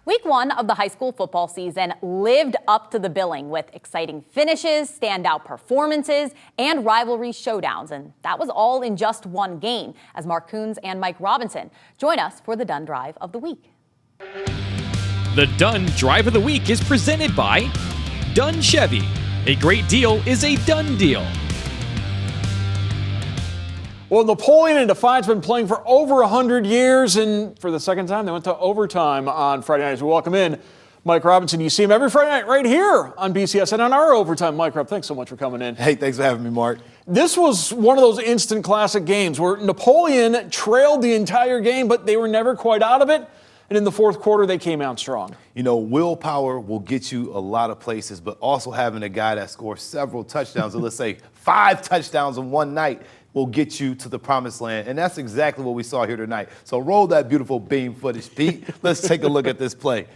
Week one of the high school football season lived up to the billing with exciting finishes, standout performances, and rivalry showdowns. And that was all in just one game, as Mark Coons and Mike Robinson join us for the Dunn Drive of the Week. The Dunn Drive of the Week is presented by Dunn Chevy. A great deal is a done deal. Well, Napoleon and Defiance have been playing for over 100 years, and for the second time, they went to overtime on Friday night. As we welcome in Mike Robinson. You see him every Friday night right here on BCSN on our overtime. Mike Rob, thanks so much for coming in. Hey, thanks for having me, Mark. This was one of those instant classic games where Napoleon trailed the entire game, but they were never quite out of it. And in the fourth quarter, they came out strong. You know, willpower will get you a lot of places, but also having a guy that scores several touchdowns, or let's say 5 touchdowns in one night, will get you to the promised land. And that's exactly what we saw here tonight. So roll that beautiful beam footage, Pete. Let's take a look at this play.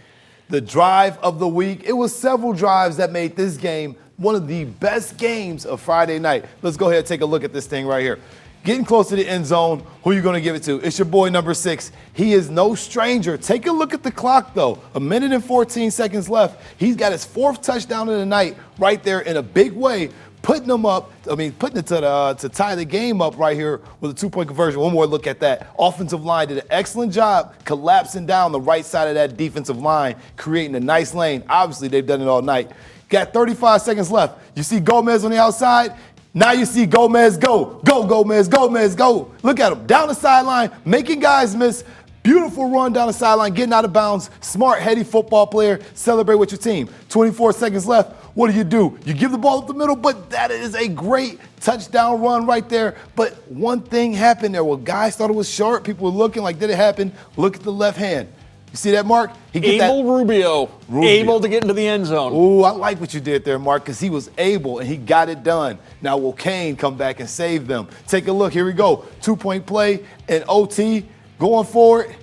The drive of the week. It was several drives that made this game one of the best games of Friday night. Let's go ahead and take a look at this thing right here. Getting close to the end zone, who are you going to give it to? It's your boy, number 6. He is no stranger. Take a look at the clock, though. 1 minute and 14 seconds left. He's got his 4th touchdown of the night right there in a big way, putting it to tie the game up right here with a 2-point conversion. One more look at that. Offensive line did an excellent job collapsing down the right side of that defensive line, creating a nice lane. Obviously, they've done it all night. Got 35 seconds left. You see Gomez on the outside? Now you see Gomez go. Go, Gomez, Gomez, go. Look at him. Down the sideline, making guys miss. Beautiful run down the sideline, getting out of bounds. Smart, heady football player. Celebrate with your team. 24 seconds left. What do? You give the ball up the middle, but that is a great touchdown run right there. But one thing happened there. Well, guys thought it was short. People were looking like, did it happen? Look at the left hand. You see that, Mark? Rubio, able to get into the end zone. Ooh, I like what you did there, Mark, because he was able and he got it done. Now will Kane come back and save them? Take a look. Here we go. 2-point play and OT going forward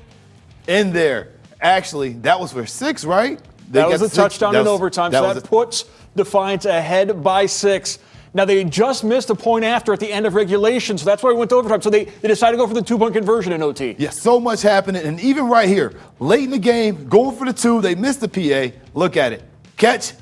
in there. Actually, that was for 6, right? That was a touchdown in overtime, so that puts Defiance ahead by 6. Now, they just missed a point after at the end of regulation, so that's why we went to overtime. So they decided to go for the 2-point conversion in OT. Yeah, so much happening. And even right here, late in the game, going for the 2, they missed the PA. Look at it. Catch.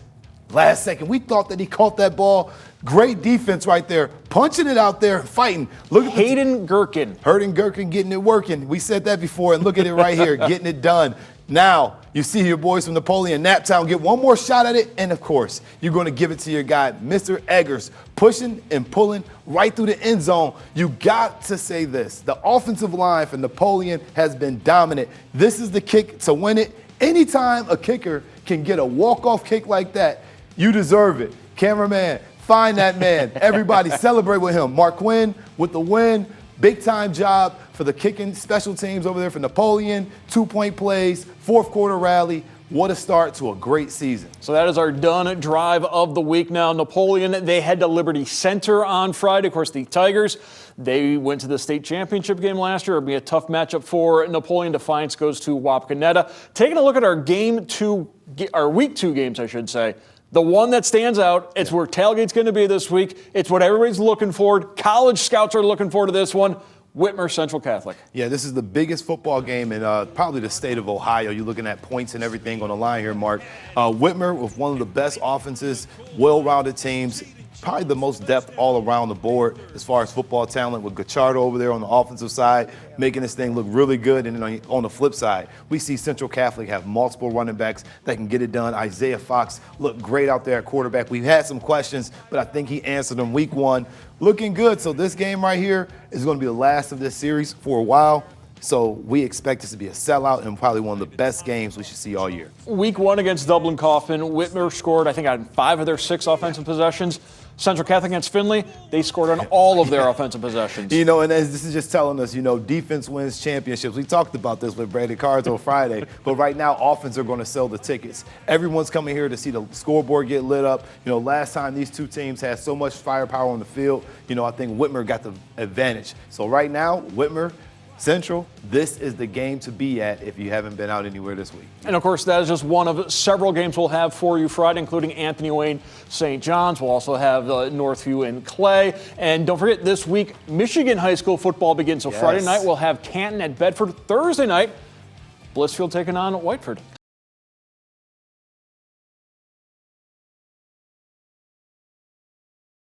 Last second. We thought that he caught that ball. Great defense right there. Punching it out there, fighting. Look at Hayden Gherkin. Getting it working. We said that before, and look at it right here, getting it done. Now, you see your boys from Napoleon, Naptown, get one more shot at it, and of course, you're going to give it to your guy, Mr. Eggers, pushing and pulling right through the end zone. You got to say this. The offensive line for Napoleon has been dominant. This is the kick to win it. Anytime a kicker can get a walk-off kick like that, you deserve it. Cameraman, find that man. Everybody celebrate with him. Mark Quinn with the win. Big-time job for the kicking special teams over there for Napoleon. 2-point plays, 4th quarter rally. What a start to a great season. So that is our Dunn Drive of the Week. Now, Napoleon, they head to Liberty Center on Friday. Of course, the Tigers, they went to the state championship game last year. It'll be a tough matchup for Napoleon. Defiance goes to Wapakoneta. Taking a look at our Week 2 games, I should say. The one that stands out, it's where tailgate's going to be this week. It's what everybody's looking forward. College scouts are looking forward to this one. Whitmer Central Catholic. Yeah, this is the biggest football game in probably the state of Ohio. You're looking at points and everything on the line here, Mark. Whitmer with one of the best offenses, well-rounded teams. Probably the most depth all around the board as far as football talent, with Gachardo over there on the offensive side, making this thing look really good. And then on the flip side, we see Central Catholic have multiple running backs that can get it done. Isaiah Fox looked great out there at quarterback. We've had some questions, but I think he answered them week 1. Looking good. So this game right here is going to be the last of this series for a while. So we expect this to be a sellout and probably one of the best games we should see all year. Week 1 against Dublin Coffin, Whitmer scored, I think, on 5 of their 6 offensive possessions. Central Catholic against Findlay, they scored on all of their offensive possessions. You know, and this is just telling us, defense wins championships. We talked about this with Brandon Cards on Friday, but right now, offense are going to sell the tickets. Everyone's coming here to see the scoreboard get lit up. Last time these two teams had so much firepower on the field, I think Whitmer got the advantage. So right now, Whitmer, Central, this is the game to be at if you haven't been out anywhere this week. And, of course, that is just one of several games we'll have for you Friday, including Anthony Wayne St. John's. We'll also have Northview and Clay. And don't forget, this week, Michigan high school football begins. So Friday night, we'll have Canton at Bedford. Thursday night, Blissfield taking on Whiteford.